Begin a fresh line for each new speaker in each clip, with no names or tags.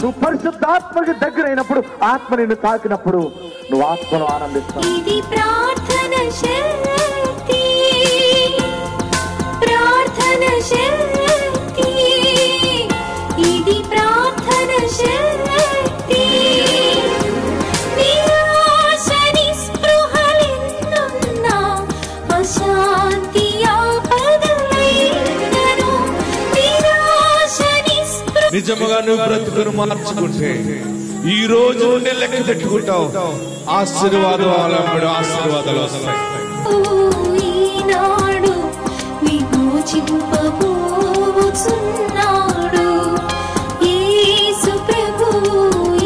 నువ్వు పరిశుద్ధాత్మకి దగ్గరైనప్పుడు, ఆత్మ నిన్ను తాకినప్పుడు నువ్వు ఆత్మను ఆనందిస్తావు.
ఇది ప్రార్థన శక్తి, ప్రార్థన శక్తి, ఇది ప్రార్థన శక్తి. నిరాశని స్పృహలెన్నున్నా అశాంతి ఆపదలైనను, నిరాశని
నిజముగా నువ్వు బ్రతుకును మార్చుకుంటే ఈ రోజు నుండి లెక్క పెట్టుకుంటావు. ఆశీర్వాదాలు వస్తాయి.
ఈనాడు విమోచింపబోచున్నాడు యేసు ప్రభువు,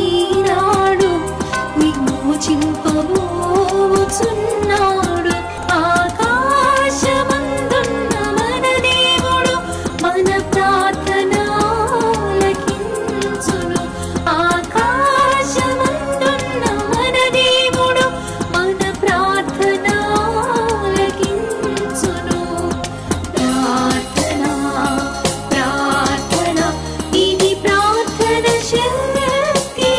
ఈనాడు విమోచింపబోచున్నాడు. ఆకాశమందున్న మన దేవుడు మన ప్రార్థన ఆలకించును. ఆకాశమందున్న మన దేవుడు మన ప్రార్థన ఆలకించును. ప్రార్థన, ప్రార్థన, ఇది ప్రార్థన శక్తి.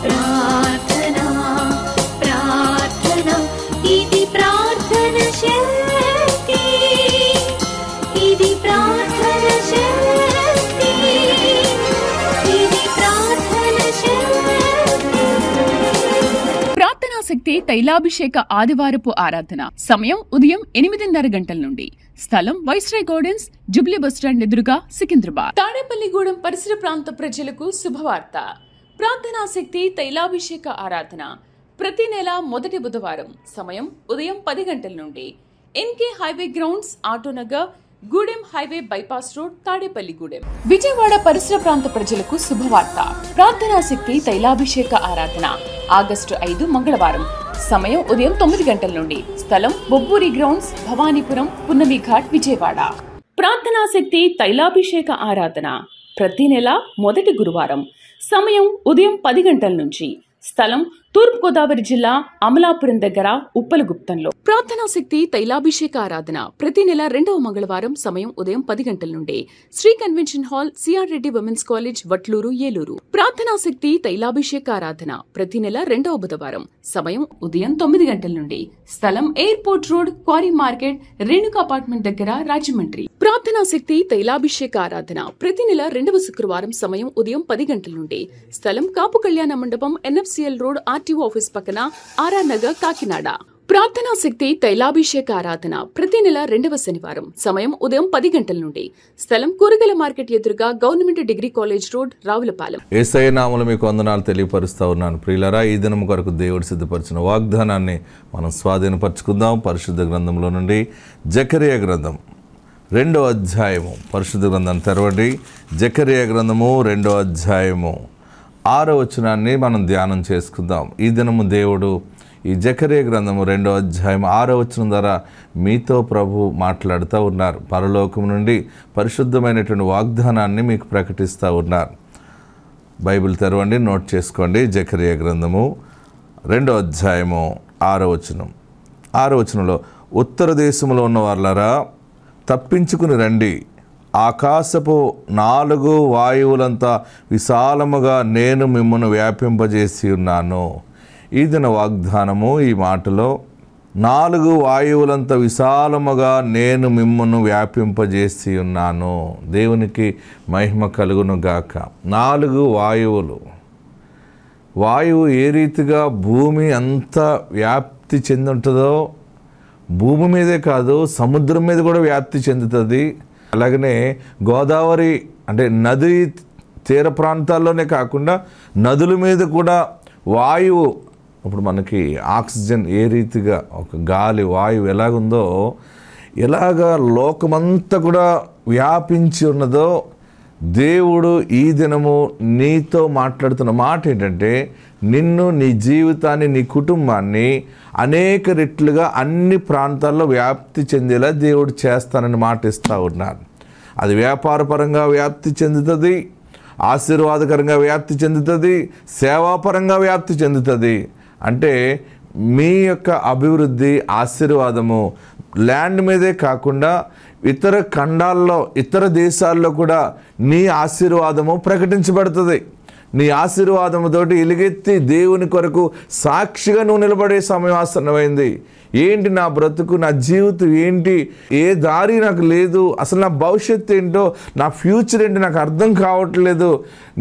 ప్రార్థన, ప్రార్థన, ఇది ప్రార్థన శక్తి. ఇది ప్రార్థన శక్తి. ఇది ప్రార్థన శక్తి.
ప్రార్థనా శక్తి తైలాభిషేక ఆదివారపు ఆరాధన. సమయం ఉదయం 8:30 గంటల నుండి. స్థలం వైస్రాయ్ గార్డెన్స్, జుబ్లీ బస్టాండ్ ఎదురుగా, సికింద్రాబాద్. తాడేపల్లిగూడెం పరిసర ప్రాంత ప్రజలకు శుభవార్త. ప్రార్థనా శక్తి తైలాభిషేక ఆరాధన ప్రతి నెల మొదటి బుధవారం. సమయం ఉదయం 10 గంటల నుండి. NK highway grounds, Autonagar, Gudem highway bypass road, Tadepalligudem. Vijayawada పరిసర ప్రాంత ప్రజలకు శుభవార్త. ప్రార్థనా శక్తి తైలాభిషేక ఆరాధన ఆగస్టు 5 మంగళవారం. సమయం ఉదయం 9 గంటల నుండి. స్థలం బొబ్బూరి గ్రౌండ్స్, భవానీపురం, పున్నమి ఘాట్, విజయవాడ. ప్రార్థనా శక్తి తైలాభిషేక ఆరాధన ప్రతి నెల మొదటి గురువారం. సమయం ఉదయం 10 గంటల నుంచి. స్థలం తూర్పుగోదావరి జిల్లా, అమలాపురం దగ్గర, ఉప్పలగుప్తంలో. ప్రార్థనా శక్తి తైలాభిషేక ఆరాధన ప్రతి నెల 2వ మంగళవారం. సమయం ఉదయం 10 గంటల నుండి. Shri convention hall, CR Reddy women's college, Vatluru, Eluru. ప్రార్థనా శక్తి తైలాభిషేక ఆరాధన ప్రతి నెల 2వ బుధవారం. సమయం ఉదయం 9 గంటల నుండి. స్థలం airport road, quarry market, Renuka apartment దగ్గర, రాజమండ్రి. ప్రార్థనా శక్తి తైలాభిషేక ఆరాధన ప్రతి నెల 2వ శుక్రవారం. సమయం ఉదయం 10 గంటల నుండి. స్థలం కాపు కళ్యాణ మండపం, ఎన్ఎఫ్సిఎల్ రోడ్, ఆర్టీఓ ఆఫీస్ పక్కన, ఆర్ఆర్ నగర్, కాకినాడ. ప్రార్థనా శక్తి తైలాభిషేక ఆరాధన ప్రతి నెల 2వ శనివారం. సమయం ఉదయం 10 గంటల నుండి. స్థలం కూరగాయల మార్కెట్ ఎదురుగా, government degree college road, Ravulapalem.
Yesayya నామములో మీకు వందనాలు తెలియపరుస్తా ఉన్నాను. ప్రియులారా, ఈ దినం కొరకు దేవుడు సిద్ధపరిచిన వాగ్దానాన్ని మనం స్వాధీనపరచుకుందాం. పరిశుద్ధ గ్రంథంలో నుండి జకరియా గ్రంథం 2వ అధ్యాయము. పరిశుద్ధ గ్రంథాన్ని తెరవండి. జకరియా గ్రంథము 2వ అధ్యాయము 6వ వచనాన్ని మనం ధ్యానం చేసుకుందాం. ఈ దినము దేవుడు ఈ జకరియా గ్రంథము 2వ అధ్యాయం 6వ వచనం ద్వారా మీతో ప్రభు మాట్లాడుతూ ఉన్నారు. పరలోకం నుండి పరిశుద్ధమైనటువంటి వాగ్దానాన్ని మీకు ప్రకటిస్తూ ఉన్నారు. బైబిల్ తెరవండి, నోట్ చేసుకోండి. జకరియా గ్రంథము 2వ అధ్యాయము 6వ వచనం. 6వ వచనంలో, ఉత్తర దేశంలో ఉన్న వాళ్ళరా తప్పించుకుని రండి, ఆకాశపు 4 వాయువులంతా విశాలముగా నేను మిమ్మల్ని వ్యాపింపజేసి ఉన్నాను. ఈ దిన వాగ్దానము ఈ మాటలో, 4 వాయువులంత విశాలముగా నేను మిమ్మల్ని వ్యాపింపజేసి ఉన్నాను. దేవునికి మహిమ కలుగును గాక. 4 వాయువులు. వాయువు ఏ రీతిగా భూమి అంత వ్యాప్తి చెంది ఉంటుందో, భూమి మీదే కాదు సముద్రం మీద కూడా వ్యాప్తి చెందుతుంది. అలాగనే గోదావరి అంటే నది తీర ప్రాంతాల్లోనే కాకుండా నదుల మీద కూడా వాయువు, ఇప్పుడు మనకి ఆక్సిజన్ ఏ రీతిగా ఒక గాలి వాయువు ఎలాగుందో, ఎలాగా లోకమంతా కూడా వ్యాపించి ఉన్నదో, దేవుడు ఈ దినము నీతో మాట్లాడుతున్న మాట ఏంటంటే, నిన్ను, నీ జీవితాన్ని, నీ కుటుంబాన్ని అనేక రెట్లుగా అన్ని ప్రాంతాల్లో వ్యాప్తి చెందేలా దేవుడు చేస్తానని మాట ఇస్తూ ఉన్నారు. అది వ్యాపారపరంగా వ్యాప్తి చెందుతుంది, ఆశీర్వాదకరంగా వ్యాప్తి చెందుతుంది, సేవాపరంగా వ్యాప్తి చెందుతుంది. అంటే మీ యొక్క అభివృద్ధి, ఆశీర్వాదము ల్యాండ్ మీదే కాకుండా ఇతర ఖండాల్లో, ఇతర దేశాల్లో కూడా నీ ఆశీర్వాదము ప్రకటించబడుతుంది. నీ ఆశీర్వాదముతోటి ఎలుగెత్తి దేవుని కొరకు సాక్షిగా నువ్వు నిలబడే సమయం ఆసన్నమైంది. ఏంటి నా బ్రతుకు, నా జీవితం ఏంటి, ఏ దారి నాకు లేదు, అసలు నా భవిష్యత్తు ఏంటో, నా ఫ్యూచర్ ఏంటి నాకు అర్థం కావట్లేదు,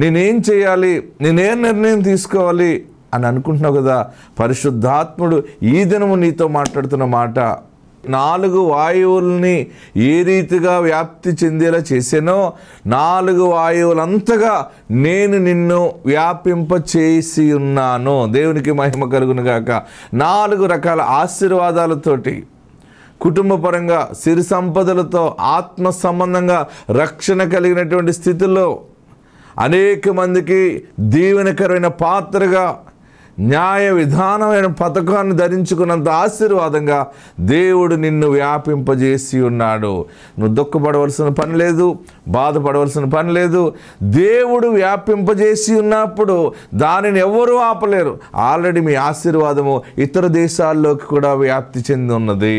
నేనేం చేయాలి, నేనేం నిర్ణయం తీసుకోవాలి అని అనుకుంటున్నావు కదా. పరిశుద్ధాత్ముడు ఈ దినము నీతో మాట్లాడుతున్న మాట, 4 వాయువుల్ని ఏ రీతిగా వ్యాప్తి చెందేలా చేశానో 4 వాయువులంతగా నేను నిన్ను వ్యాపింపచేసి ఉన్నాను. దేవునికి మహిమ కలుగును గాక. 4 రకాల ఆశీర్వాదాలతోటి, కుటుంబపరంగా, సిరి సంపదలతో, ఆత్మ సంబంధంగా రక్షణ కలిగినటువంటి స్థితిలో అనేక మందికి దీవెనకరమైన పాత్రగా, న్యాయ విధానమైన పథకాన్ని ధరించుకున్నంత ఆశీర్వాదంగా దేవుడు నిన్ను వ్యాపింపజేసి ఉన్నాడు. నువ్వు దుఃఖపడవలసిన పని లేదు, బాధపడవలసిన పని లేదు. దేవుడు వ్యాపింపజేసి ఉన్నప్పుడు దానిని ఎవరూ ఆపలేరు. ఆల్రెడీ మీ ఆశీర్వాదము ఇతర దేశాల్లోకి కూడా వ్యాప్తి చెంది ఉన్నది.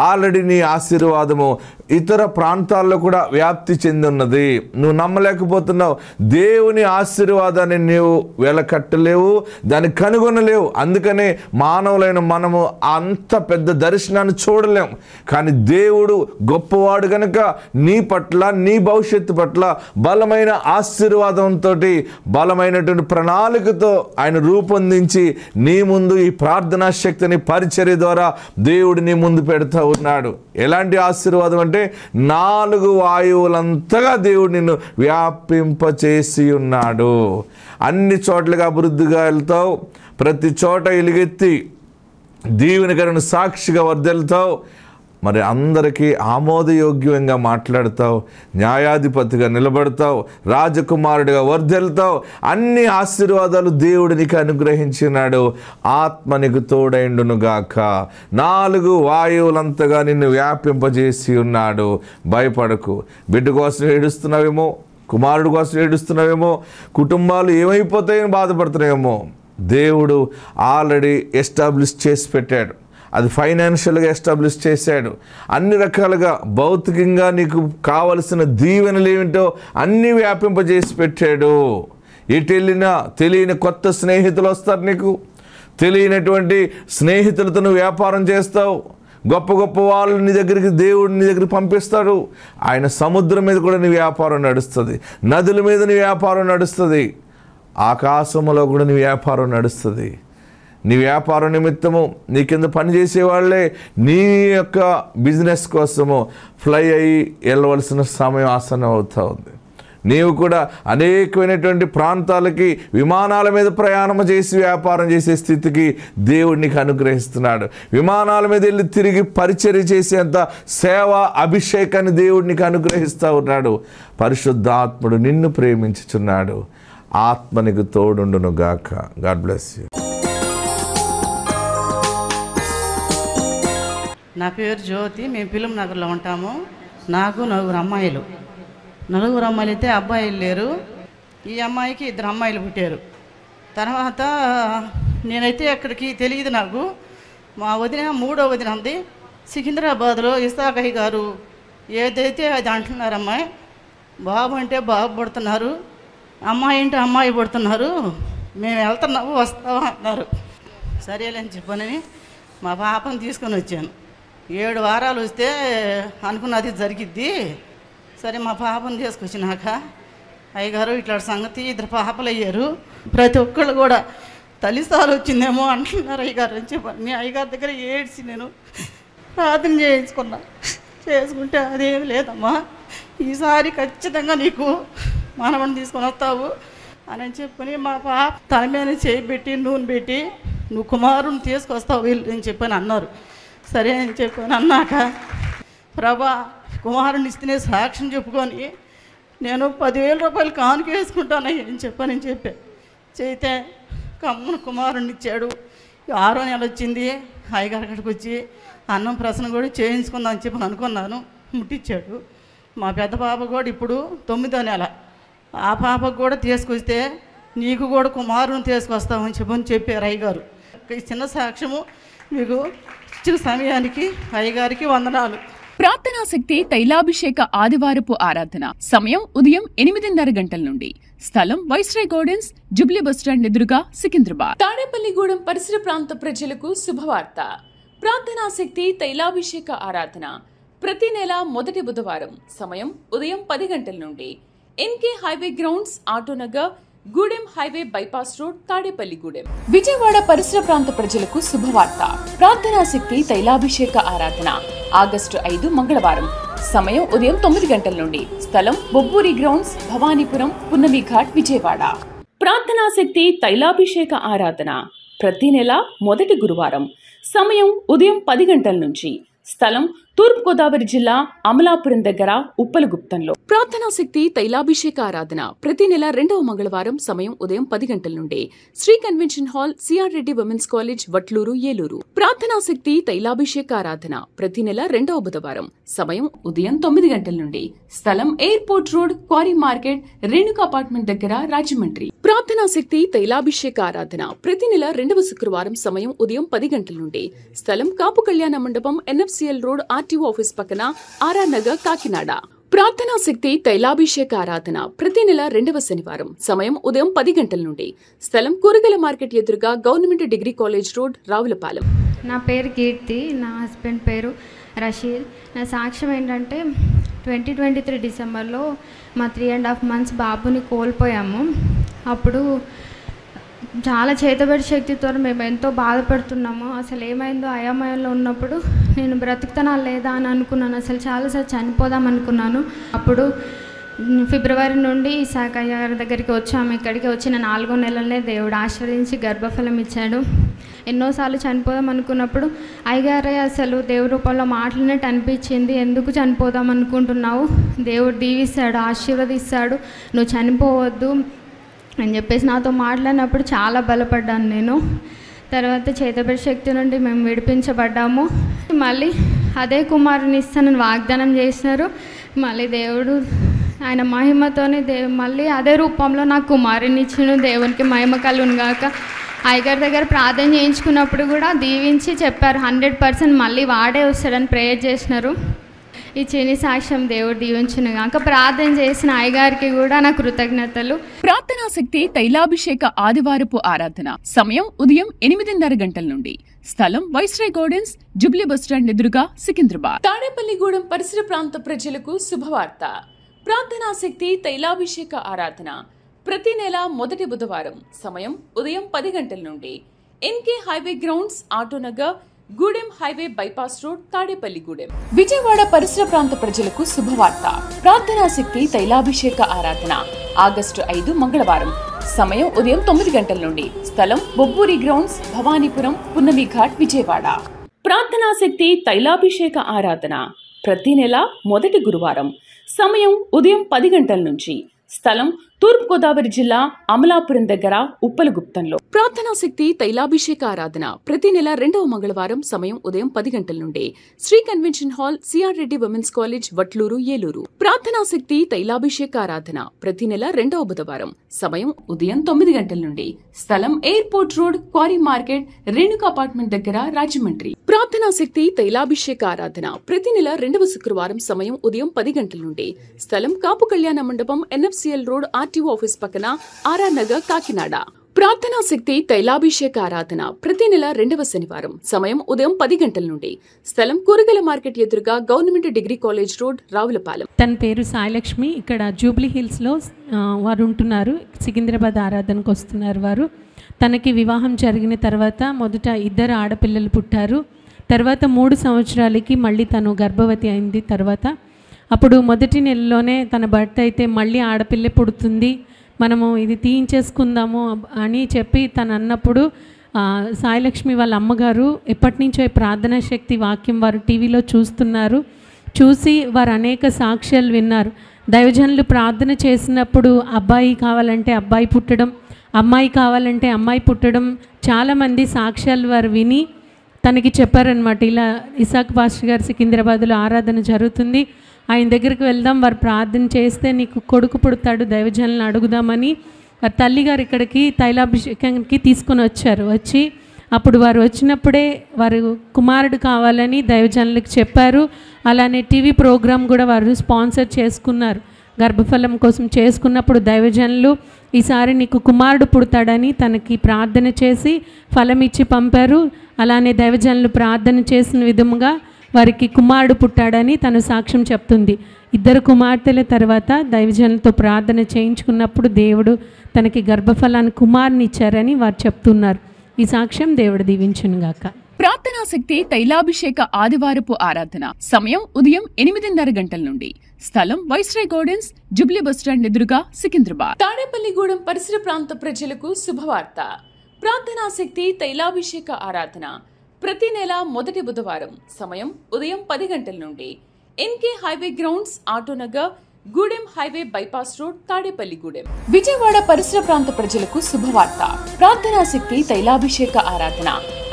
ఆల్రెడీ నీ ఆశీర్వాదము ఇతర ప్రాంతాల్లో కూడా వ్యాప్తి చెంది ఉన్నది. నువ్వు నమ్మలేకపోతున్నావు. దేవుని ఆశీర్వాదాన్ని నీవు వెలకట్టలేవు, దాన్ని కనుగొనలేవు. అందుకనే మానవులైన మనము అంత పెద్ద దర్శనాన్ని చూడలేం. కానీ దేవుడు గొప్పవాడు కనుక నీ పట్ల, నీ భవిష్యత్తు పట్ల బలమైన ఆశీర్వాదంతో, బలమైనటువంటి ప్రణాళికతో ఆయన రూపొందించి నీ ముందు ఈ ప్రార్థనా శక్తిని పరిచర్య ద్వారా దేవుడు నీ ముందు పెడతా ఉన్నాడు. ఎలాంటి ఆశీర్వాదం అంటే 4 వాయువులంతగా దేవుడు నిన్ను వ్యాపింపచేసి ఉన్నాడు. అన్ని చోట్లగా అభివృద్ధిగా వెళ్తావు. ప్రతి చోట ఎలుగెత్తి దీవెనకరను సాక్షిగా వర్ధిల్లుతావు. మరి అందరికీ ఆమోదయోగ్యంగా మాట్లాడతావు, న్యాయాధిపతిగా నిలబడతావు, రాజకుమారుడిగా వర్ధిల్లుతావు. అన్ని ఆశీర్వాదాలు దేవుడు నీకు అనుగ్రహించినాడు. ఆత్మ నీకు తోడైండునుగాక. 4 వాయువులంతగా నిన్ను వ్యాపింపజేసి ఉన్నాడు. భయపడకు. బిడ్డ కోసం ఏడుస్తున్నావేమో, కుమారుడు కోసం ఏడుస్తున్నావేమో, కుటుంబాలు ఏమైపోతాయని బాధపడుతున్నాయేమో. దేవుడు ఆల్రెడీ ఎస్టాబ్లిష్ చేసి పెట్టాడు. అది ఫైనాన్షియల్గా ఎస్టాబ్లిష్ చేశాడు. అన్ని రకాలుగా భౌతికంగా నీకు కావలసిన దీవెనలు ఏమిటో అన్నీ వ్యాపింపజేసి పెట్టాడు. ఎటు వెళ్ళినా తెలియని కొత్త స్నేహితులు వస్తారు. నీకు తెలియనటువంటి స్నేహితులతో నువ్వు వ్యాపారం చేస్తావు. గొప్ప గొప్ప వాళ్ళు నీ దగ్గరికి దేవుడు నీ దగ్గరికి పంపిస్తాడు. ఆయన సముద్రం మీద కూడా నీ వ్యాపారం నడుస్తుంది, నదుల మీద నీ వ్యాపారం నడుస్తుంది, ఆకాశంలో కూడా నీ వ్యాపారం నడుస్తుంది. నీ వ్యాపారం నిమిత్తము నీ కింద పనిచేసే వాళ్ళే నీ యొక్క బిజినెస్ కోసము ఫ్లై అయ్యి వెళ్ళవలసిన సమయం ఆసన్నం అవుతూ ఉంది. నీవు కూడా అనేకమైనటువంటి ప్రాంతాలకి విమానాల మీద ప్రయాణం చేసి వ్యాపారం చేసే స్థితికి దేవుడు నీకు అనుగ్రహిస్తున్నాడు. విమానాల మీద వెళ్ళి తిరిగి పరిచర్య చేసేంత సేవ, అభిషేకాన్ని దేవుడు నీకు అనుగ్రహిస్తూ ఉన్నాడు. పరిశుద్ధాత్ముడు నిన్ను ప్రేమించుచున్నాడు. ఆత్మ నీకు తోడుండును గాక. God bless you.
నా పేరు జ్యోతి. మేము ఫిలిం నగర్లో ఉంటాము. నాకు 4 అమ్మాయిలు. 4 అమ్మాయిలు అయితే అబ్బాయిలు లేరు. ఈ అమ్మాయికి 2 అమ్మాయిలు పుట్టారు. తర్వాత నేనైతే అక్కడికి తెలియదు నాకు. మా వదిన 3వ వదిన ఉంది సికింద్రాబాద్లో. ఇస్తాకయ్య గారు ఏదైతే అది అంటున్నారు. అమ్మాయి బాబు అంటే బాబు పడుతున్నారు, అమ్మాయి అంటే అమ్మాయి పడుతున్నారు, మేము వెళ్తున్నాము వస్తాము అన్నారు. సరేలేని చెప్పనని మా పాపను తీసుకొని వచ్చాను. 7 వారాలు వస్తే అనుకున్నది జరిగిద్ది. సరే మా పాపను తీసుకొచ్చినాక అయ్యగారు ఇట్లా సంగతి 2 పాపలు అయ్యారు, ప్రతి ఒక్కళ్ళు కూడా తల్లిసాలు వచ్చిందేమో అంటున్నారు అయ్యగారు అని చెప్పి మీ అయ్యగారి దగ్గర ఏడ్చి నేను ప్రార్థన చేయించుకున్నా. చేసుకుంటే అదేమి లేదమ్మా, ఈసారి ఖచ్చితంగా నీకు మనవని తీసుకొని వస్తావు అని చెప్పని మా పాప తల మీద చేయి పెట్టి నూనె పెట్టి నువ్వు కుమారుని తీసుకొస్తావు వీళ్ళు అని చెప్పని అన్నారు. సరే అని చెప్పని అన్నాక ప్రభా కుమారుని ఇస్తేనే సాక్ష్యం చెప్పుకొని నేను 10,000 రూపాయలు కానుక వేసుకుంటానని చెప్పని చెప్పా. చేయితే కమ్మును కుమారుని ఇచ్చాడు. 6వ నెల వచ్చింది. అయ్యగారి అక్కడికి వచ్చి అన్నం ప్రసన్న కూడా చేయించుకుందాం అని చెప్పని అనుకున్నాను. ముట్టించాడు. మా పెద్ద పాప కూడా ఇప్పుడు 9వ నెల. ఆ పాపకు కూడా తీసుకొస్తే నీకు కూడా కుమారుని తీసుకొస్తామని చెప్పారు అయ్యగారు. ఈ చిన్న సాక్ష్యము మీకు ఇచ్చిన సమయానికి అయ్యగారికి వందనాలు.
ప్రార్థనా శక్తి తైలాభిషేక ఆదివారపు ఆరాధన. సమయం ఉదయం 8:30 గంటల నుండి. స్థలం వైస్రాయ్ గార్డెన్స్, జూబ్లీ బస్టాండ్ ఎదురుగా, సికింద్రాబాద్. తాడేపల్లిగూడెం పరిసర ప్రాంత ప్రజలకు శుభవార్త. ప్రార్థనా శక్తి తైలాభిషేక ఆరాధన ప్రతి నెల మొదటి బుధవారం. సమయం ఉదయం 10 గంటల నుండి. NK highway grounds, Autonagar, Gudem highway bypass road, Tadepalligudem. Vijayawada పరిసర ప్రాంత ప్రజలకు శుభవార్త. ప్రార్థనా శక్తి తైలాభిషేక ఆరాధన ఆగస్టు 5 మంగళవారం. సమయం ఉదయం 9 గంటల నుండి. స్థలం బొబ్బూరి గ్రౌండ్స్, భవానీపురం, పున్నమి ఘాట్, విజయవాడ. ప్రార్థనా శక్తి తైలాభిషేక ఆరాధన ప్రతి నెల మొదటి గురువారం. సమయం ఉదయం 10 గంటల నుంచి. స్థలం తూర్పుగోదావరి జిల్లా, అమలాపురం దగ్గర, ఉప్పలగుప్తంలో. ప్రార్థనా శక్తి తైలాభిషేక ఆరాధన ప్రతి నెల 2వ మంగళవారం. సమయం ఉదయం 10 గంటల నుండి. Shri convention hall, CR Reddy women's college, Vatluru, Eluru. ప్రార్థనా శక్తి తైలాభిషేక ఆరాధన ప్రతి నెల 2వ బుధవారం. సమయం ఉదయం 9 గంటల నుండి. స్థలం airport road, quarry market, Renuka apartment దగ్గర, రాజమండ్రి. ప్రార్థనా శక్తి తైలాభిషేక ఆరాధన ప్రతి నెల 2వ శుక్రవారం. సమయం ఉదయం 10 గంటల నుండి. స్థలం కాపు కళ్యాణ మండపం, ఎన్ఎఫ్సిఎల్ రోడ్, ఆర్టీఓ ఆఫీస్ పక్కన, ఆర్ఆర్ నగర్, కాకినాడ. ప్రార్థనా శక్తి తైలాభిషేక ఆరాధన ప్రతి నెల 2వ శనివారం. సమయం ఉదయం 10 గంటల నుండి. స్థలం కూరగాయల మార్కెట్ ఎదురుగా, government degree college road, Ravulapalem.
నా పేరు కీర్తి, నా హస్బెండ్ పేరు రషీద్. నా సాక్ష్యం ఏంటంటే 2023 డిసెంబర్లో మా 3.5 months బాబుని కోల్పోయాము. అప్పుడు చాలా చేతబడి శక్తితో మేము ఎంతో బాధపడుతున్నాము. అసలు ఏమైందో అయోమయంలో ఉన్నప్పుడు నేను బ్రతుకుతానా లేదా అని అనుకున్నాను. అసలు చాలాసార్లు చనిపోదాం అనుకున్నాను. అప్పుడు ఫిబ్రవరి నుండి ఇసాక్ అయ్య గారి దగ్గరికి వచ్చాము. ఇక్కడికి వచ్చిన 4వ నెలలనే దేవుడు ఆశీర్వదించి గర్భఫలం ఇచ్చాడు. ఎన్నోసార్లు చనిపోదాం అనుకున్నప్పుడు అయ్యగారే అసలు దేవుడి రూపంలో మాట్లాడినట్టు అనిపించింది. ఎందుకు చనిపోదాం అనుకుంటున్నావు, దేవుడు దీవిస్తాడు, ఆశీర్వదిస్తాడు, నువ్వు చనిపోవద్దు అని చెప్పేసి నాతో మాట్లాడినప్పుడు చాలా బలపడ్డాను నేను. తర్వాత చేతబడి శక్తి నుండి మేము విడిపించబడ్డాము. మళ్ళీ అదే కుమారుని ఇస్తానని వాగ్దానం చేసినారు. మళ్ళీ దేవుడు ఆయన మహిమతోనే మళ్ళీ అదే రూపంలో నాకు కుమారుని ఇచ్చిన. దేవునికి మహిమ కలుగును గాక. అయ్యగారి దగ్గర ప్రార్థన చేయించుకున్నప్పుడు కూడా దీవించి చెప్పారు 100% మళ్ళీ వాడే వస్తాడని ప్రేయర్ చేసినారు. ఈ చిన్ని సాక్ష్యం దేవుడు దీవించును గాక. ప్రార్థన చేసిన అయ్యగారికి కూడా నా కృతజ్ఞతలు.
ప్రార్థనా శక్తి తైలాభిషేక ఆదివారపు ఆరాధన సమయం ఉదయం 8:30 గంటల నుండి. స్థలం వైస్రాయ్ గార్డెన్స్, జూబ్లీ బస్టాండ్ ఎదురుగా, సికింద్రాబాద్. తాడేపల్లిగూడెం పరిసర ప్రాంత ప్రజలకు శుభవార్త. ప్రార్థనా శక్తి తైలాభిషేక ఆరాధన ప్రతి నెల మొదటి బుధవారం. సమయం ఉదయం 10 గంటల నుండి. NK highway grounds, Autonagar, Gudem highway bypass road, Tadepalligudem. Vijayawada పరిసర ప్రాంత ప్రజలకు శుభవార్త. ప్రార్థనా శక్తి తైలాభిషేక ఆరాధన ఆగస్టు 5 మంగళవారం. సమయం ఉదయం 9 గంటల నుండి. స్థలం బొబ్బూరి గ్రౌండ్స్, భవానీపురం, పున్నమి ఘాట్, విజయవాడ. ప్రార్థనా శక్తి తైలాభిషేక ఆరాధన ప్రతి నెల మొదటి గురువారం. సమయం ఉదయం 10 గంటల నుంచి. స్థలం తూర్పుగోదావరి జిల్లా, అమలాపురం దగ్గర, ఉప్పలగుప్తంలో. ప్రార్థనా శక్తి తైలాభిషేక ఆరాధన ప్రతి నెల 2వ మంగళవారం. సమయం ఉదయం 10 గంటల నుండి. Shri convention hall, CR Reddy women's college, Vatluru, Eluru. ప్రార్థనా శక్తి తైలాభిషేక ఆరాధన ప్రతి నెల 2వ బుధవారం. సమయం ఉదయం 9 గంటల నుండి. స్థలం airport road, quarry market, Renuka apartment దగ్గర, రాజమండ్రి. ప్రార్థనా శక్తి తైలాభిషేక ఆరాధన ప్రతి నెల 2వ శుక్రవారం. సమయం ఉదయం 10 గంటల నుండి. స్థలం కాపు కళ్యాణ మండపం, ఎన్ఎఫ్సిఎల్ రోడ్, ఆర్టీఓ ఆఫీస్ పక్కన, ఆర్ఆర్ నగర్, కాకినాడ. ప్రార్థనా శక్తి తైలాభిషేక ఆరాధన ప్రతి నెల 2వ శనివారం. సమయం ఉదయం 10 గంటల నుండి. స్థలం కూరగాయల మార్కెట్ ఎదురుగా, government degree college road, Ravulapalem.
తన పేరు సాయిలక్ష్మి. ఇక్కడ జూబ్లీ హిల్స్లో వారు ఉంటున్నారు. సికింద్రాబాద్ ఆరాధనకు వస్తున్నారు వారు. తనకి వివాహం జరిగిన తర్వాత మొదట 2 ఆడపిల్లలు పుట్టారు. తర్వాత 3 సంవత్సరాలకి మళ్ళీ తను గర్భవతి అయింది. తర్వాత అప్పుడు మొదటి నెలలోనే తన భర్త అయితే మళ్ళీ ఆడపిల్ల పుడుతుంది, మనము ఇది తీయించేసుకుందాము అని చెప్పి తను అన్నప్పుడు సాయిలక్ష్మి వాళ్ళ అమ్మగారు ఎప్పటి నుంచో ప్రార్థనా శక్తి వాక్యం వారు టీవీలో చూస్తున్నారు. చూసి వారు అనేక సాక్ష్యాలు విన్నారు. దైవజనులు ప్రార్థన చేసినప్పుడు అబ్బాయి కావాలంటే అబ్బాయి పుట్టడం, అమ్మాయి కావాలంటే అమ్మాయి పుట్టడం, చాలామంది సాక్ష్యాలు వారు విని తనకి చెప్పారనమాట. ఇలా ఇసాక్ పాస్టర్ గారు సికింద్రాబాద్లో ఆరాధన జరుగుతుంది, ఆయన దగ్గరికి వెళ్దాం, వారు ప్రార్థన చేస్తే నీకు కొడుకు పుడతాడు, దైవజనులను అడుగుదామని వారి తల్లిగారు ఇక్కడికి తైలాభిషేకానికి తీసుకొని వచ్చారు. వచ్చి అప్పుడు వారు వచ్చినప్పుడే వారు కుమారుడు కావాలని దైవజనులకు చెప్పారు. అలానే టీవీ ప్రోగ్రాం కూడా వారు స్పాన్సర్ చేసుకున్నారు. గర్భఫలం కోసం చేసుకున్నప్పుడు దైవజనులు ఈసారి నీకు కుమారుడు పుడతాడని తనకి ప్రార్థన చేసి ఫలం ఇచ్చి పంపారు. అలానే దైవజనులు ప్రార్థన చేసిన విధముగా వారికి కుమారుడు పుట్టాడని తను సాక్ష్యం చెప్తుంది. 2 కుమార్తెల తర్వాత దైవజనులతో ప్రార్థన చేయించుకున్నప్పుడు దేవుడు తనకి గర్భఫలాన్ని కుమారుని ఇచ్చారని వారు చెప్తున్నారు. ఈ సాక్ష్యం దేవుడు దీవించునుగాక.
ప్రార్థనా శక్తి తైలాభిషేక ఆదివారపు ఆరాధన. సమయం ఉదయం 8:30 గంటల నుండి. స్థలం వైస్రాయ్ గార్డెన్స్, జూబ్లీ బస్టాండ్ ఎదురుగా, సికింద్రాబాద్. తాడేపల్లిగూడెం పరిసర ప్రాంత ప్రజలకు శుభవార్త. ప్రార్థనా శక్తి తైలాభిషేక ఆరాధన ప్రతి నెల మొదటి బుధవారం. సమయం ఉదయం 10 గంటల నుండి. NK highway grounds, Autonagar, Gudem highway bypass road, Tadepalligudem. Vijayawada పరిసర ప్రాంత ప్రజలకు శుభవార్త. ప్రార్థనా శక్తి తైలాభిషేక ఆరాధన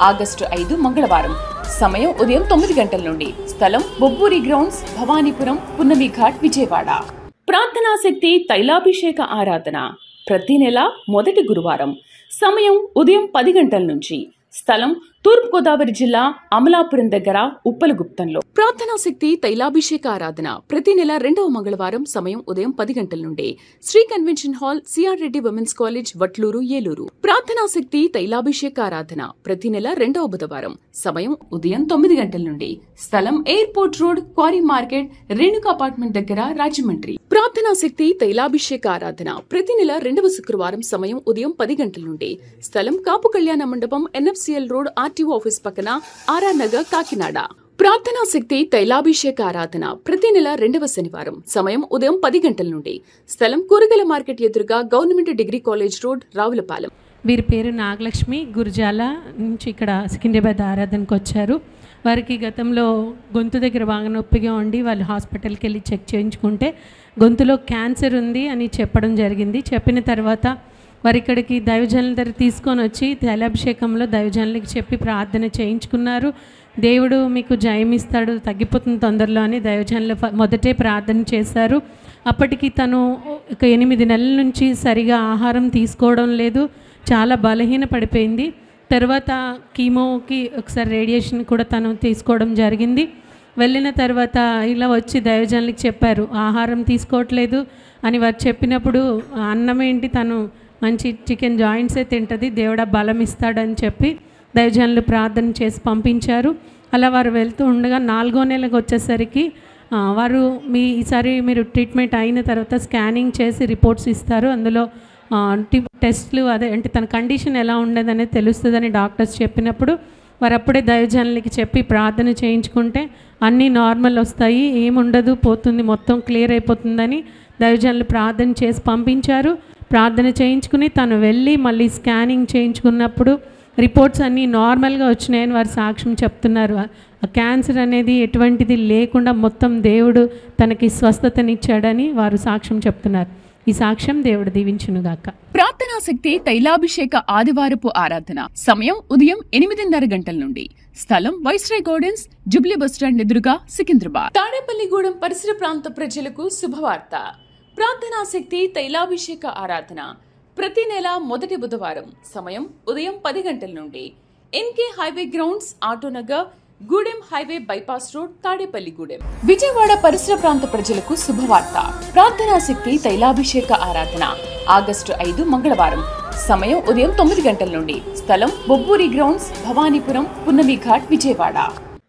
ఆగస్టు 5 మంగళవారం. సమయం ఉదయం 9 గంటల నుండి. స్థలం బొబ్బూరి గ్రౌండ్స్, భవానీపురం, పున్నమి ఘాట్, విజయవాడ. ప్రార్థనా శక్తి తైలాభిషేక ఆరాధన ప్రతి నెల మొదటి గురువారం. సమయం ఉదయం 10 గంటల నుంచి. స్థలం తూర్పుగోదావరి జిల్లా, అమలాపురం దగ్గర, ఉప్పలగుప్తంలో. ప్రార్థనా శక్తి తైలాభిషేక ఆరాధన ప్రతి నెల 2వ మంగళవారం. సమయం ఉదయం 10 గంటల నుండి. Shri convention hall, CR Reddy women's college, Vatluru, Eluru. ప్రార్థనా శక్తి తైలాభిషేక ఆరాధన ప్రతి నెల 2వ బుధవారం. సమయం ఉదయం 9 గంటల నుండి. స్థలం airport road, quarry market, Renuka apartment దగ్గర, రాజమండ్రి. ప్రార్థనా శక్తి తైలాభిషేక ఆరాధన ప్రతి నెల 2వ శుక్రవారం. సమయం ఉదయం 10 గంటల నుండి. స్థలం కాపు కళ్యాణ మండపం, ఎన్ఎఫ్సిఎల్ రోడ్, ఆర్టీఓ ఆఫీస్ పక్కన, ఆర్ఆర్ నగర్, కాకినాడ. ప్రార్థనా శక్తి తైలాభిషేక ఆరాధన ప్రతి నెల 2వ శనివారం. సమయం ఉదయం 10 గంటల నుండి. స్థలం కూరగాయల మార్కెట్ ఎదురుగా, government degree college road, Ravulapalem.
వీరి పేరు నాగలక్ష్మి. గురజాల నుంచి ఇక్కడ సికింద్రాబాద్ ఆరాధనకు వచ్చారు. వారికి గతంలో గొంతు దగ్గర బాగా నొప్పిగా ఉండి వాళ్ళు హాస్పిటల్కి వెళ్ళి చెక్ చేయించుకుంటే గొంతులో క్యాన్సర్ ఉంది అని చెప్పడం జరిగింది. చెప్పిన తర్వాత వారి ఇక్కడికి దైవజనుల దగ్గర తీసుకొని వచ్చి తైలాభిషేకంలో దైవజనులకి చెప్పి ప్రార్థన చేయించుకున్నారు. దేవుడు మీకు జయమిస్తాడు, తగ్గిపోతుంది తొందరలో అని దైవజనులు మొదటే ప్రార్థన చేశారు. అప్పటికి తను ఒక 8 నెలల నుంచి సరిగా ఆహారం తీసుకోవడం లేదు, చాలా బలహీన పడిపోయింది. తర్వాత కీమోకి ఒకసారి రేడియేషన్ కూడా తను తీసుకోవడం జరిగింది. వెళ్ళిన తర్వాత ఇలా వచ్చి దైవజనులకి చెప్పారు, ఆహారం తీసుకోవట్లేదు అని వారు చెప్పినప్పుడు అన్నం ఏంటి, తను మంచి చికెన్ జాయింట్సే తింటుంది, దేవుడా బలం ఇస్తాడని చెప్పి దైవజనులు ప్రార్థన చేసి పంపించారు. అలా వారు వెళ్తూ ఉండగా 4వ నెలకు వచ్చేసరికి వారు ఈసారి మీరు ట్రీట్మెంట్ అయిన తర్వాత స్కానింగ్ చేసి రిపోర్ట్స్ ఇస్తారు. అందులో టెస్ట్లు అదే అంటే తన కండిషన్ ఎలా ఉండేదనేది తెలుస్తుందని డాక్టర్స్ చెప్పినప్పుడు వారు అప్పుడే దైవజనులకి చెప్పి ప్రార్థన చేయించుకుంటే అన్నీ నార్మల్ వస్తాయి, ఏముండదు, పోతుంది, మొత్తం క్లియర్ అయిపోతుందని దైవజనులు ప్రార్థన చేసి పంపించారు. ప్రార్థన చేయించుకుని తను వెళ్ళి మళ్ళీ స్కానింగ్ చేయించుకున్నప్పుడు రిపోర్ట్స్ అన్నీ నార్మల్గా వచ్చినాయని వారు సాక్ష్యం చెప్తున్నారు. ఆ క్యాన్సర్ అనేది ఎటువంటిది లేకుండా మొత్తం దేవుడు తనకి స్వస్థతనిచ్చాడని వారు సాక్ష్యం చెప్తున్నారు. ఈ సాక్ష్యం దేవుడు దీవించునుగాక.
ప్రార్థనా శక్తి తైలాభిషేక ఆదివారపు ఆరాధన సమయం ఉదయం 8:30 గంటల నుండి. స్థలం వైస్రాయ్ గార్డెన్స్, జూబ్లీ బస్టాండ్ ఎదురుగా, సికింద్రాబాద్. తాడేపల్లిగూడెం పరిసర ప్రాంత ప్రజలకు శుభవార్త. ప్రార్థనా శక్తి తైలాభిషేక ఆరాధన ప్రతి నెల మొదటి బుధవారం. సమయం ఉదయం 10 గంటల నుండి. NK highway grounds, Autonagar, Gudem highway bypass road, Tadepalligudem. Vijayawada పరిసర ప్రాంత ప్రజలకు శుభవార్త. ప్రార్థనా శక్తి తైలాభిషేక ఆరాధన ఆగస్టు 5 మంగళవారం. సమయం ఉదయం 9 గంటల నుండి. స్థలం బొబ్బూరి గ్రౌండ్స్, భవానీపురం, పున్నమి ఘాట్, విజయవాడ.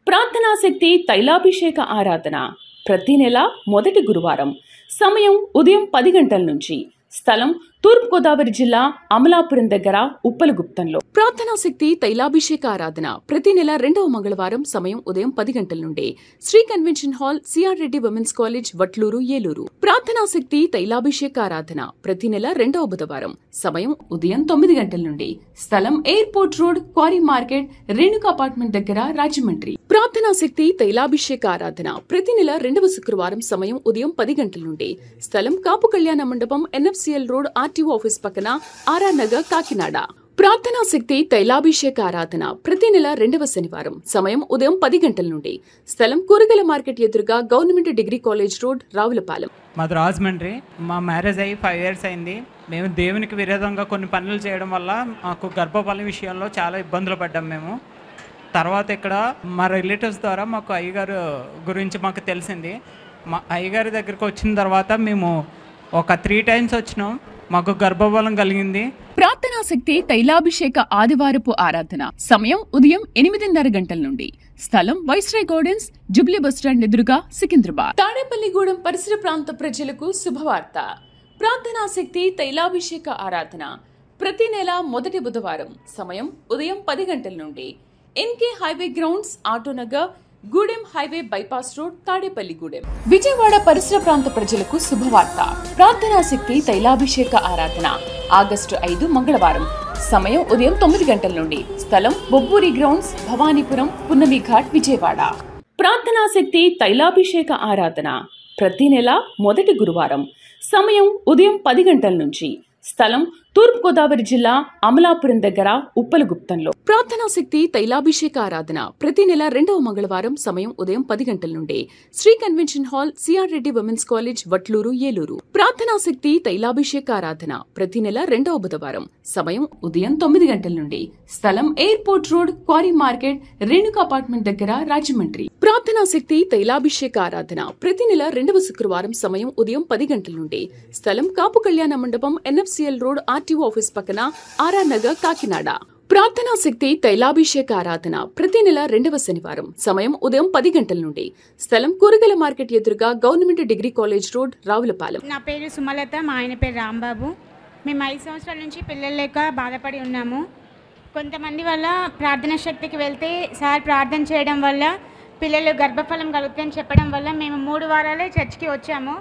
ప్రార్థనా శక్తి తైలాభిషేక ఆరాధన ప్రతి నెల మొదటి గురువారం. సమయం ఉదయం 10 గంటల నుంచి. స్థలం తూర్పుగోదావరి జిల్లా, అమలాపురం దగ్గర, ఉప్పలగుప్తంలో. ప్రార్థనా శక్తి తైలాభిషేక ఆరాధన ప్రతి నెల 2వ మంగళవారం. సమయం ఉదయం 10 గంటల నుండి. Shri convention hall, CR Reddy women's college, Vatluru, Eluru. ప్రార్థనా శక్తి తైలాభిషేక ఆరాధన ప్రతి నెల 2వ బుధవారం. సమయం ఉదయం 9 గంటల నుండి. స్థలం airport road, quarry market, Renuka apartment దగ్గర, రాజమండ్రి. ప్రార్థనా శక్తి తైలాభిషేక ఆరాధన ప్రతి నెల 2వ శుక్రవారం. సమయం ఉదయం 10 గంటల నుండి. స్థలం కాపు కళ్యాణ మండపం, ఎన్ఎఫ్సిఎల్ రోడ్, ఆర్టీఓ ఆఫీస్ పక్కన, ఆర్ఆర్ నగర్, కాకినాడ. ప్రార్థనా శక్తి తైలాభిషేక ఆరాధన ప్రతి నెల 2వ శనివారం సమయం ఉదయం 10 గంటల నుండి. స్థలం కూరగాయల మార్కెట్ ఎదురుగా government degree college road, Ravulapalem.
మాది రాజమండ్రి. మా మ్యారేజ్ అయ్యి 5 years అయింది. మేము దేవునికి విరోధంగా కొన్ని పనులు చేయడం వల్ల మాకు గర్భఫలం విషయంలో చాలా ఇబ్బందులు పడ్డాం మేము. తర్వాత ఇక్కడ మా రిలేటివ్స్ ద్వారా మాకు అయ్యగారు గురించి మాకు తెలిసింది. మా అయ్యగారి దగ్గరికి వచ్చిన తర్వాత మేము ఒక 3 times వచ్చినాం. మాకు గర్భఫలం కలిగింది.
ప్రార్థనా శక్తి తైలాభిషేక ఆదివారపు ఆరాధన సమయం ఉదయం 8:30 గంటల నుండి. స్థలం వైస్రాయ్ గార్డెన్స్, జుబ్లీ బస్టాండ్ ఎదురుగా, సికింద్రాబాద్. తాడేపల్లిగూడెం పరిసర ప్రాంత ప్రజలకు శుభవార్త. ప్రార్థనా శక్తి తైలాభిషేక ఆరాధన ప్రతి నెల మొదటి బుధవారం సమయం ఉదయం 10 గంటల నుండి. NK highway grounds, Autonagar, Gudem highway bypass road, Tadepalligudem. Vijayawada పరిసర ప్రాంత ప్రజలకు శుభవార్త. ప్రార్థనా శక్తి తైలాభిషేక ఆరాధన ఆగస్టు 5 మంగళవారం సమయం ఉదయం 9 గంటల నుండి. స్థలం బొబ్బూరి గ్రౌండ్స్, భవానీపురం, పున్నమి ఘాట్, విజయవాడ. ప్రార్థనా శక్తి తైలాభిషేక ఆరాధన ప్రతి నెల మొదటి గురువారం సమయం ఉదయం 10 గంటల నుంచి. స్థలం తూర్పుగోదావరి జిల్లా, అమలాపురం దగ్గర, ఉప్పలగుప్తంలో. ప్రార్థనా శక్తి తైలాభిషేక ఆరాధన ప్రతి నెల 2వ మంగళవారం సమయం ఉదయం 10 గంటల నుండి. Shri convention hall, CR Reddy women's college, Vatluru, Eluru. ప్రార్థనా శక్తి తైలాభిషేక ఆరాధన ప్రతి నెల 2వ బుధవారం సమయం ఉదయం 9 గంటల నుండి. స్థలం airport road, quarry market, Renuka apartment దగ్గర, రాజమండ్రి. ప్రార్థనా శక్తి తైలాభిషేక ఆరాధన ప్రతి నెల 2వ శుక్రవారం సమయం ఉదయం 10 గంటల నుండి. స్థలం కాపు కళ్యాణ మండపం, ఎన్ఎఫ్సిఎల్ రోడ్, ఆర్టీఓ ఆఫీస్ పక్కన, ఆర్ఆర్ నగర్, కాకినాడ. ప్రార్థనా శక్తి తైలాభిషేక ఆరాధన ప్రతి నెల 2వ శనివారం సమయం ఉదయం 10 గంటల నుండి. స్థలం కూరగాయల మార్కెట్ ఎదురుగా government degree college road, Ravulapalem.
నా పేరు సుమలత, మా ఆయన పేరు రాంబాబు. మేము 5 సంవత్సరాల నుంచి పిల్లలు లేక బాధపడి ఉన్నాము. కొంతమంది వల్ల ప్రార్థనా శక్తికి వెళ్తే సార్ ప్రార్థన చేయడం వల్ల పిల్లలు గర్భఫలం కలుగుతాయని చెప్పడం వల్ల మేము 3 వారాలే చర్చికి వచ్చాము.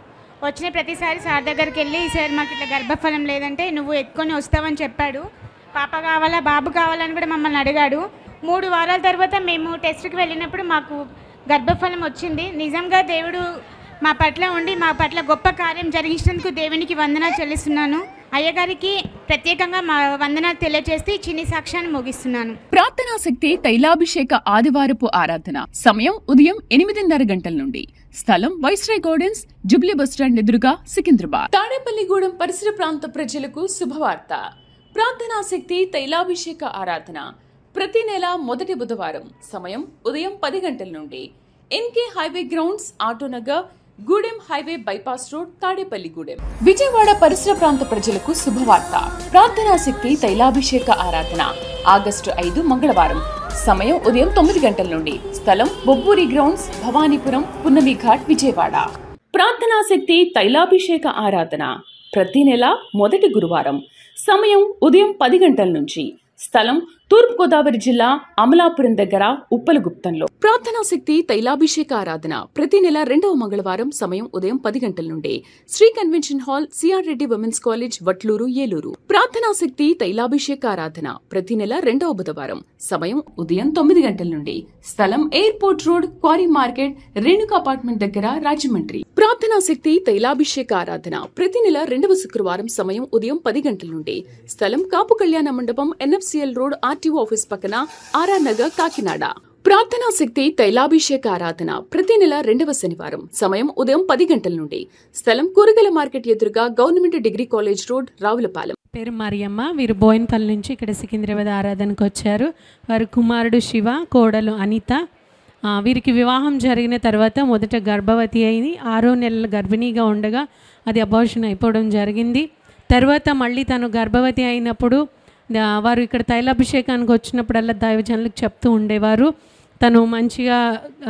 వచ్చిన ప్రతిసారి సార్ దగ్గరికి వెళ్ళి, సార్ మాకు ఇట్లా గర్భఫలం లేదంటే నువ్వు ఎత్తుకొని వస్తావని చెప్పాడు. పాప కావాలా, బాబు కావాలని కూడా మమ్మల్ని అడిగాడు. 3 వారాల తర్వాత మేము టెస్ట్కి వెళ్ళినప్పుడు మాకు గర్భఫలం వచ్చింది. నిజంగా దేవుడు మా పట్ల ఉండి మా పట్ల గొప్ప కార్యం జరిగించినందుకు దేవునికి వందనాలు చెల్లిస్తున్నాను. అయ్యగారికి ప్రత్యేకంగా మా వందనాలు తెలియజేసి చిన్ని సాక్ష్యాన్ని ముగిస్తున్నాను.
ప్రార్థనా శక్తి తైలాభిషేక ఆదివారపు ఆరాధన సమయం ఉదయం 8:30 గంటల నుండి. స్థలం వైస్రాయ్ గార్డెన్స్, జుబ్లీ బస్టాండ్ ఎదురుగా, సికింద్రాబాద్. తాడేపల్లిగూడెం పరిసర ప్రాంత ప్రజలకు శుభవార్త. ప్రార్థనా శక్తి తైలాభిషేక ఆరాధన ప్రతి నెల మొదటి బుధవారం సమయం ఉదయం 10 గంటల నుండి. NK highway grounds, Autonagar, Gudem highway bypass road, Tadepalligudem. Vijayawada పరిసర ప్రాంత ప్రజలకు శుభవార్త. ప్రార్థనా శక్తి తైలాభిషేక ఆరాధన ఆగస్టు 5 మంగళవారం సమయం ఉదయం 9 గంటల నుండి. స్థలం బొబ్బూరి గ్రౌండ్స్, భవానీపురం, పున్నమి ఘాట్, విజయవాడ. ప్రార్థనా శక్తి తైలాభిషేక ఆరాధన ప్రతి నెల మొదటి గురువారం సమయం ఉదయం 10 గంటల నుంచి. స్థలం తూర్పుగోదావరి జిల్లా, అమలాపురం దగ్గర, ఉప్పలగుప్తంలో. ప్రార్థనా శక్తి తైలాభిషేక ఆరాధన ప్రతి నెల 2వ మంగళవారం సమయం ఉదయం 10 గంటల నుండి. Shri convention hall, CR Reddy women's college, Vatluru, Eluru. ప్రార్థనా శక్తి తైలాభిషేక ఆరాధన ప్రతి నెల 2వ బుధవారం సమయం ఉదయం 9 గంటల నుండి. స్థలం airport road, quarry market, Renuka apartment దగ్గర, రాజమండ్రి. ప్రార్థనా శక్తి తైలాభిషేక ఆరాధన ప్రతి నెల 2వ శుక్రవారం సమయం ఉదయం 10 గంటల నుండి. స్థలం కాపు కళ్యాణ మండపం, ఎన్ఎఫ్సిఎల్ రోడ్, ఆర్టీఓ ఆఫీస్ పక్కన, ఆర్ఆర్ నగర్, కాకినాడ. ప్రార్థనా శక్తి తైలాభిషేక ఆరాధన ప్రతి నెల 2వ శనివారం సమయం ఉదయం 10 గంటల నుండి. స్థలం కూరగాయల మార్కెట్ ఎదురుగా government degree college road, Ravulapalem.
పేరు మరియమ్మ. వీరు బోయిన్పల్లి నుంచి ఇక్కడ సికింద్రాబాద్ ఆరాధనకు వచ్చారు. వారి కుమారుడు శివ, కోడలు అనిత. వీరికి వివాహం జరిగిన తర్వాత మొదట గర్భవతి అయింది. 6వ నెలల గర్భిణీగా ఉండగా అది అబార్షన్ అయిపోవడం జరిగింది. తర్వాత మళ్ళీ తను గర్భవతి అయినప్పుడు వారు ఇక్కడ తైలాభిషేకానికి వచ్చినప్పుడల్లా దైవజనులకు చెప్తూ ఉండేవారు. తను మంచిగా,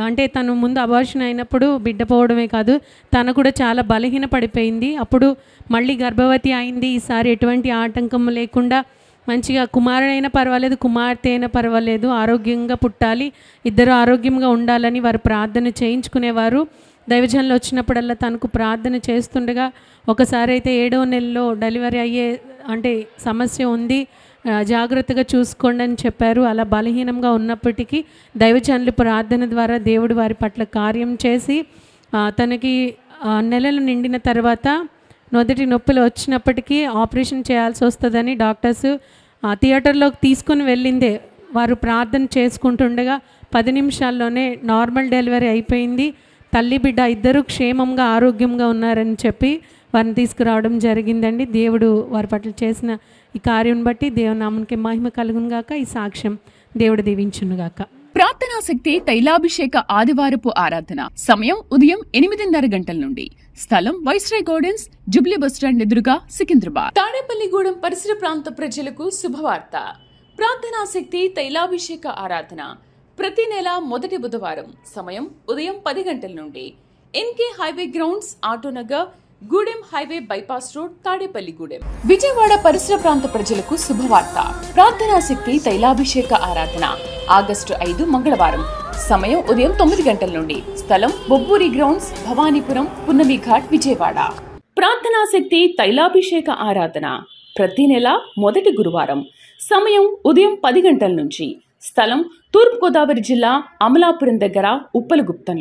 అంటే తను ముందు అబార్షన్ అయినప్పుడు బిడ్డ పోవడమే కాదు, తను కూడా చాలా బలహీన పడిపోయింది. అప్పుడు మళ్ళీ గర్భవతి అయింది. ఈసారి ఎటువంటి ఆటంకం లేకుండా మంచిగా కుమారుడైనా పర్వాలేదు, కుమార్తె అయినా పర్వాలేదు, ఆరోగ్యంగా పుట్టాలి, ఇద్దరు ఆరోగ్యంగా ఉండాలని వారు ప్రార్థన చేయించుకునేవారు. దైవజనులు వచ్చినప్పుడల్లా తనకు ప్రార్థన చేస్తుండగా ఒకసారి అయితే 7వ నెలలో డెలివరీ అయ్యే అంటే సమస్య ఉంది, జాగ్రత్తగా చూసుకోండి అని చెప్పారు. అలా బలహీనంగా ఉన్నప్పటికీ దైవజనులు ప్రార్థన ద్వారా దేవుడు వారి పట్ల కార్యం చేసి తనకి నెలలు నిండిన తర్వాత మొదటి నొప్పులు వచ్చినప్పటికీ ఆపరేషన్ చేయాల్సి వస్తుందని డాక్టర్స్ థియేటర్లోకి తీసుకుని వెళ్ళిందే. వారు ప్రార్థన చేసుకుంటుండగా 10 నిమిషాల్లోనే నార్మల్ డెలివరీ అయిపోయింది. తల్లి బిడ్డ ఇద్దరూ క్షేమంగా ఆరోగ్యంగా ఉన్నారని చెప్పి వారిని తీసుకురావడం జరిగిందండి. దేవుడు వారి పట్ల చేసిన ఈ కార్యం బట్టి దేవుని నామానికి మహిమ కలుగును గాక. ఈ సాక్ష్యం దేవుడు దీవించును గాక.
ప్రార్థనా శక్తి తైలాభిషేక ఆదివారపు ఆరాధన. సమయం ఉదయం 8:30 గంటల నుండి. స్థలం వైస్రాయ్ గార్డెన్స్, జుబ్లీ బస్టాండ్ ఎదురుగా, సికింద్రాబాద్. తాడేపల్లిగూడెం పరిసర ప్రాంత ప్రజలకు శుభవార్త. ప్రార్థనా శక్తి తైలాభిషేక ఆరాధన ప్రతి నెల మొదటి బుధవారం. సమయం ఉదయం 10 గంటల నుండి. NK highway grounds, Autonagar, Gudem highway bypass road, Tadepalligudem. Vijayawada పరిసర ప్రాంత ప్రజలకు శుభవార్త. ప్రార్థనా శక్తి తైలాభిషేక ఆరాధన ఆగస్టు 5 మంగళవారం. సమయం ఉదయం 9 గంటల నుండి. స్థలం బొబ్బూరి గ్రౌండ్స్, భవానీపురం, పున్నమి ఘాట్, విజయవాడ. ప్రార్థనా శక్తి తైలాభిషేక ఆరాధన ప్రతి నెల మొదటి గురువారం. సమయం ఉదయం 10 గంటల నుంచి. స్థలం తూర్పుగోదావరి జిల్లా అమలాపురం దగ్గర, ఉప్పలగుప్తంలో.